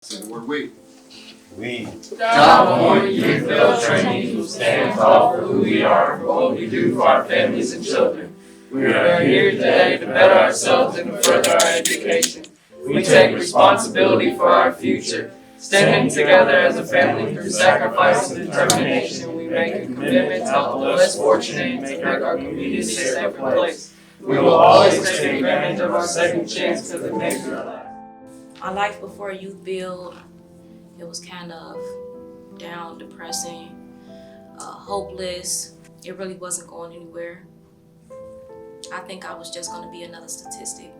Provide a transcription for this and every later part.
So we're we. Job Point YouthBuild trainees will stand tall for who we are and for what we do for our families and children. We are here today to better ourselves and to further our education. We take responsibility for our future. Standing together as a family through sacrifice and determination, we make a commitment to help the less fortunate and to make our community a safer place. We will always take advantage of our second chance to the next life. My life before YouthBuild, it was kind of down, depressing, hopeless. It really wasn't going anywhere. I think I was just going to be another statistic.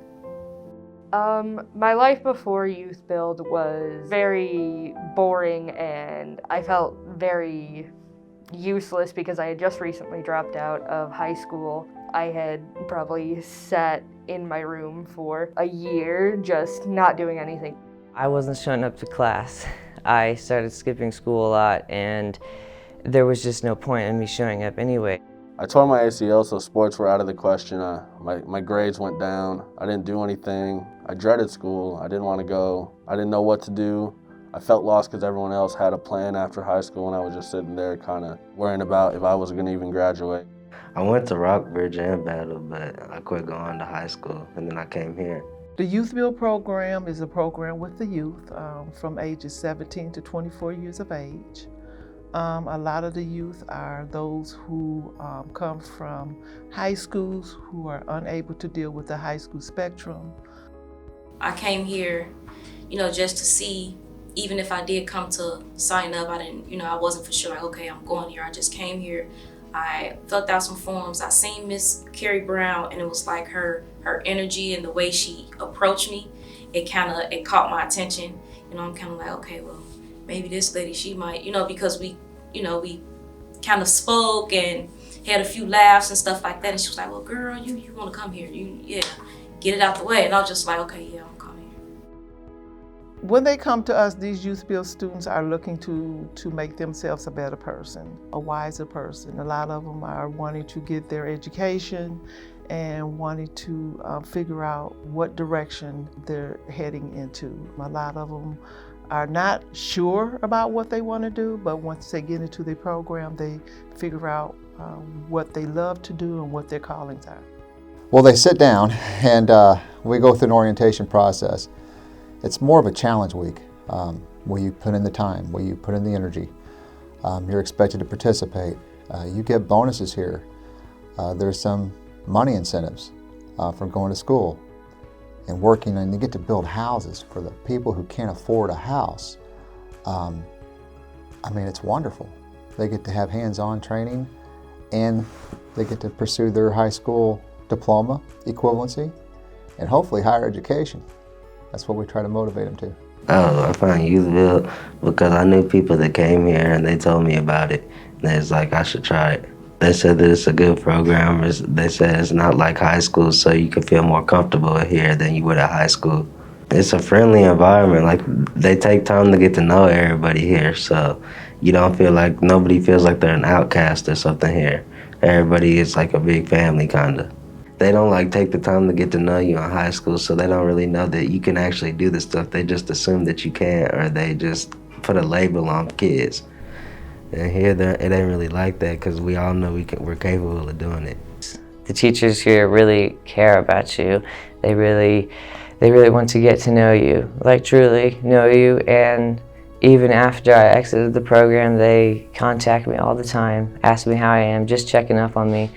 My life before YouthBuild was very boring, and I felt very useless because I had just recently dropped out of high school. I had probably sat in my room for a year just not doing anything. I wasn't showing up to class. I started skipping school a lot, and there was just no point in me showing up anyway. I tore my ACL, so sports were out of the question. My grades went down. I didn't do anything. I dreaded school. I didn't want to go. I didn't know what to do. I felt lost because everyone else had a plan after high school, and I was just sitting there kind of worrying about if I was going to even graduate. I went to Rockbridge and Battle, but I quit going to high school, and then I came here. The YouthBuild program is a program with the youth from ages 17 to 24 years of age. A lot of the youth are those who come from high schools who are unable to deal with the high school spectrum. I came here, just to see, even if I did come to sign up, I wasn't for sure, like, okay, I'm going here. I just came here. I filled out some forms. I seen Miss Carrie Brown, and it was like her energy and the way she approached me, it caught my attention. I'm kind of like, okay, well, maybe this lady, she might, because we kind of spoke and had a few laughs and stuff like that. And she was like, well, girl, you want to come here? Get it out the way. And I was just like, okay, yeah, I'm coming. When they come to us, these YouthBuild students are looking to make themselves a better person, a wiser person. A lot of them are wanting to get their education and wanting to figure out what direction they're heading into. A lot of them are not sure about what they want to do, but once they get into the program, they figure out what they love to do and what their callings are. Well, they sit down and we go through an orientation process. It's more of a challenge week where you put in the time, where you put in the energy. You're expected to participate. You get bonuses here. There's some money incentives from going to school and working, and you get to build houses for the people who can't afford a house. It's wonderful. They get to have hands-on training, and they get to pursue their high school diploma equivalency and hopefully higher education. That's what we try to motivate them to. I found YouthBuild because I knew people that came here and they told me about it. And they was like, I should try it. They said that it's a good program. They said it's not like high school, so you can feel more comfortable here than you would at high school. It's a friendly environment. Like, they take time to get to know everybody here, so you don't feel like, nobody feels like they're an outcast or something here. Everybody is like a big family, kinda. They don't take the time to get to know you in high school, so they don't really know that you can actually do this stuff. They just assume that you can't, or they just put a label on kids. And here, it ain't really like that, because we all know we're capable of doing it. The teachers here really care about you. They really want to get to know you, truly know you. And even after I exited the program, they contact me all the time, ask me how I am, just checking up on me.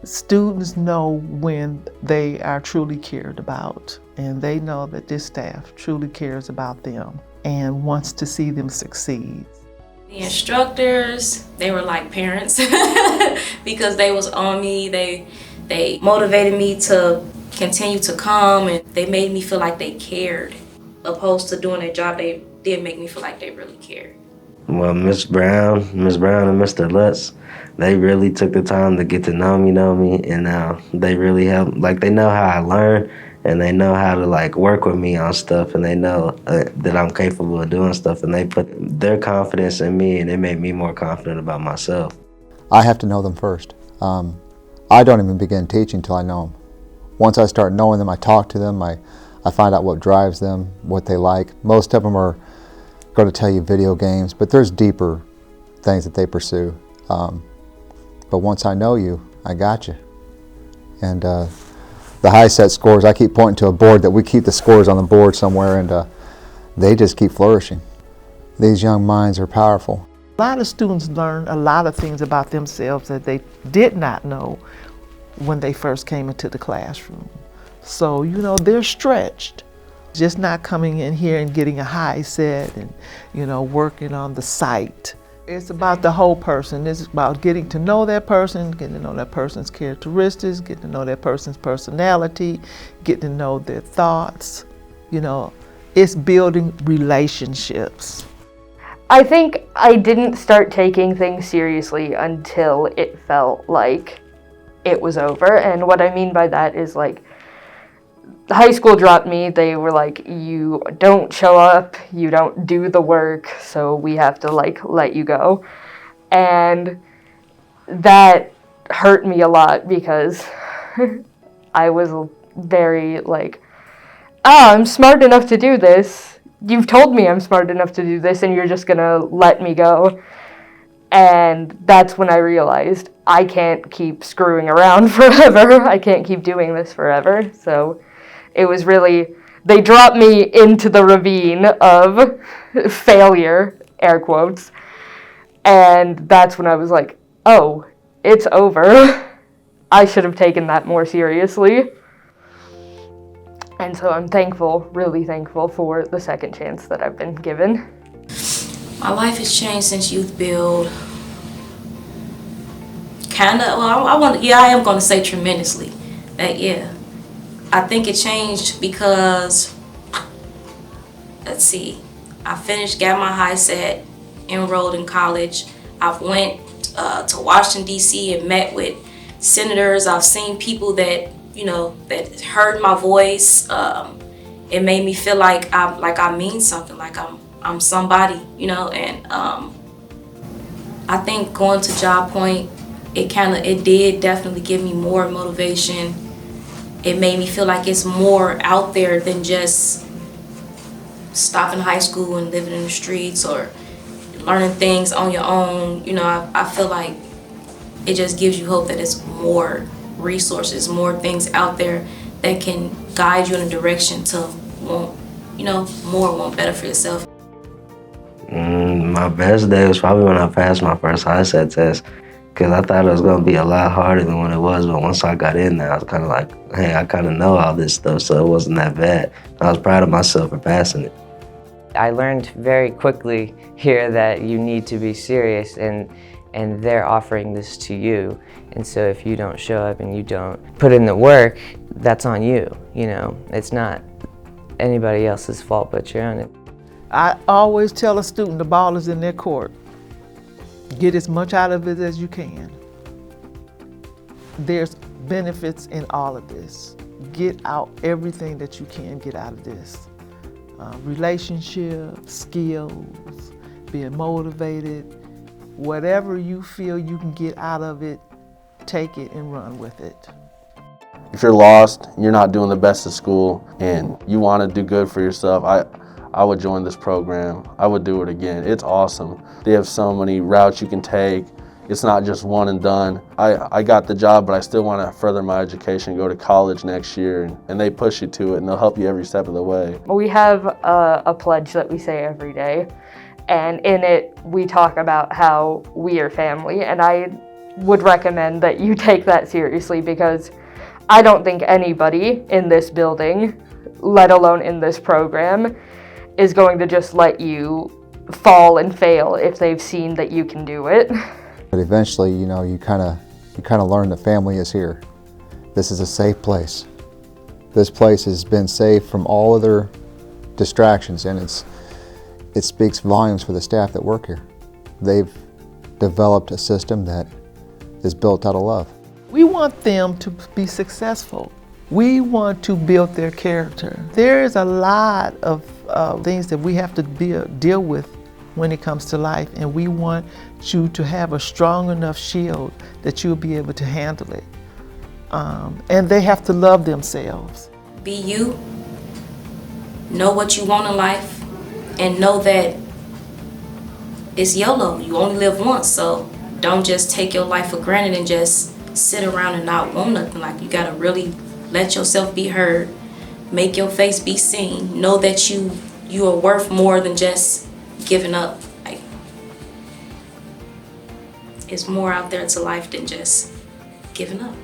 Students know when they are truly cared about, and they know that this staff truly cares about them and wants to see them succeed. The instructors, they were like parents because they was on me. They motivated me to continue to come, and they made me feel like they cared. Opposed to doing their job, they did make me feel like they really cared. Well, Miss Brown and Mr. Lutz, they really took the time to get to know me, and they really helped. They know how I learn, and they know how to work with me on stuff, and they know that I'm capable of doing stuff, and they put their confidence in me, and it made me more confident about myself. I have to know them first. I don't even begin teaching until I know them. Once I start knowing them, I talk to them, I find out what drives them, what they like. Most of them are going to tell you video games, but there's deeper things that they pursue. But once I know you, I got you. And the high set scores, I keep pointing to a board that we keep the scores on the board somewhere, and they just keep flourishing. These young minds are powerful. A lot of students learn a lot of things about themselves that they did not know when they first came into the classroom. So, you know, they're stretched. Just not coming in here and getting a high set and, you know, working on the sight. It's about the whole person. It's about getting to know that person, getting to know that person's characteristics, getting to know that person's personality, getting to know their thoughts. You know, it's building relationships. I think I didn't start taking things seriously until it felt like it was over. And what I mean by that is, like, high school dropped me. They were like, you don't show up, you don't do the work, so we have to, like, let you go. And that hurt me a lot because I was very like, I'm smart enough to do this. You've told me I'm smart enough to do this, and you're just gonna let me go. And that's when I realized I can't keep screwing around forever. I can't keep doing this forever. So it was really, they dropped me into the ravine of failure, air quotes. And that's when I was like, oh, it's over. I should have taken that more seriously. And so I'm thankful, really thankful for the second chance that I've been given. My life has changed since YouthBuild. I am going to say tremendously. I think it changed because, let's see, I got my high set, enrolled in college. I've went to Washington, D.C. and met with senators. I've seen people that, you know, that heard my voice. It made me feel like I mean something, like I'm somebody, you know. And I think going to Job Point, it did definitely give me more motivation. It made me feel like it's more out there than just stopping high school and living in the streets or learning things on your own. You know, I feel like it just gives you hope that it's more resources, more things out there that can guide you in a direction to want, you know, want better for yourself. My best day was probably when I passed my first high set test, because I thought it was going to be a lot harder than what it was, but once I got in there, I was kind of like, hey, I kind of know all this stuff, so it wasn't that bad. I was proud of myself for passing it. I learned very quickly here that you need to be serious, and they're offering this to you. And so if you don't show up and you don't put in the work, that's on you, you know. It's not anybody else's fault but your own. I always tell a student the ball is in their court. Get as much out of it as you can. There's benefits in all of this. Get out everything that you can get out of this. Relationships, skills, being motivated, whatever you feel you can get out of it, take it and run with it. If you're lost, you're not doing the best at school, and you want to do good for yourself, I would join this program. I would do it again. It's awesome. They have so many routes you can take. It's not just one and done. I got the job, but I still want to further my education, go to college next year, and they push you to it, and they'll help you every step of the way. We have a pledge that we say every day, and in it we talk about how we are family, and I would recommend that you take that seriously, because I don't think anybody in this building, let alone in this program, is going to just let you fall and fail if they've seen that you can do it. But eventually, you know, you kind of learn that family is here. This is a safe place. This place has been safe from all other distractions, and it speaks volumes for the staff that work here. They've developed a system that is built out of love. We want them to be successful. We want to build their character. There is a lot of things that we have to deal with when it comes to life, and we want you to have a strong enough shield that you'll be able to handle it. And they have to love themselves. Be you, know what you want in life, and know that it's YOLO. You only live once, so don't just take your life for granted and just sit around and not want nothing. Like, you gotta really let yourself be heard, make your face be seen, know that you are worth more than just giving up. Like, it's more out there to life than just giving up.